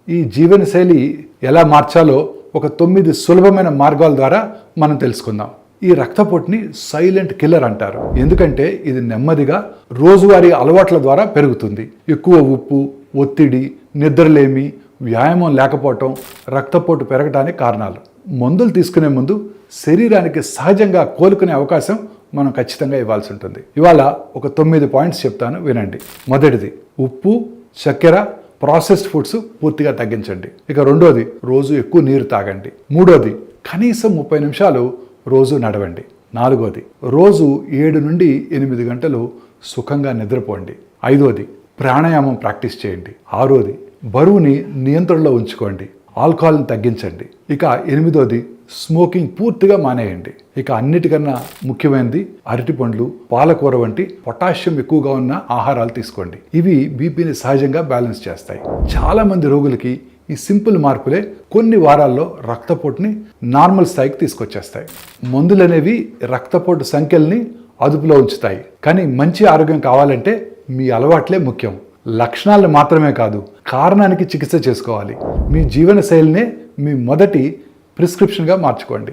ఈ జీవనశైలి ఎలా మార్చాలో ఒక 9 సులభమైన మార్గాల ద్వారా మనం తెలుసుకుందాం. ఈ రక్తపోటుని సైలెంట్ కిల్లర్ అంటారు. ఎందుకంటే ఇది నెమ్మదిగా రోజువారీ అలవాట్ల ద్వారా పెరుగుతుంది. ఎక్కువ ఉప్పు, ఒత్తిడి, నిద్రలేమి, వ్యాయామం లేకపోవటం రక్తపోటు పెరగడానికి కారణాలు. మందులు తీసుకునే ముందు శరీరానికి సహజంగా కోలుకునే అవకాశం మనం ఖచ్చితంగా ఇవ్వాల్సి ఉంటుంది. ఇవాళ ఒక 9 పాయింట్స్ చెప్తాను, వినండి. మొదటిది, ఉప్పు, చక్కెర, ప్రాసెస్డ్ ఫుడ్స్ పూర్తిగా తగ్గించండి. ఇక రెండోది, రోజు ఎక్కువ నీరు తాగండి. మూడోది, కనీసం 30 నిమిషాలు రోజు నడవండి. నాలుగోది, రోజు 7 నుండి 8 గంటలు సుఖంగా నిద్రపోండి. ఐదోది, ప్రాణాయామం ప్రాక్టీస్ చేయండి. ఆరోది, బరువుని నియంత్రణలో ఉంచుకోండి. ఆల్కహాల్ని తగ్గించండి. ఇక 8వది, స్మోకింగ్ పూర్తిగా మానేయండి. ఇక అన్నిటికన్నా ముఖ్యమైనది అరటిపండ్లు, పాలకూర వంటి పొటాషియం ఎక్కువగా ఉన్న ఆహారాలు తీసుకోండి. ఇవి బీపీని సహజంగా బ్యాలెన్స్ చేస్తాయి. చాలా మంది రోగులకి ఈ సింపుల్ మార్పులే కొన్ని వారాల్లో రక్తపోటుని నార్మల్ స్థాయికి తీసుకొచ్చేస్తాయి. మందులు అనేవి రక్తపోటు సంఖ్యల్ని అదుపులో ఉంచుతాయి. కానీ మంచి ఆరోగ్యం కావాలంటే మీ అలవాట్లే ముఖ్యం. లక్షణాలను మాత్రమే కాదు, కారణానికి చికిత్స చేసుకోవాలి. మీ జీవన శైలినే మీ మొదటి ప్రిస్క్రిప్షన్గా మార్చుకోండి.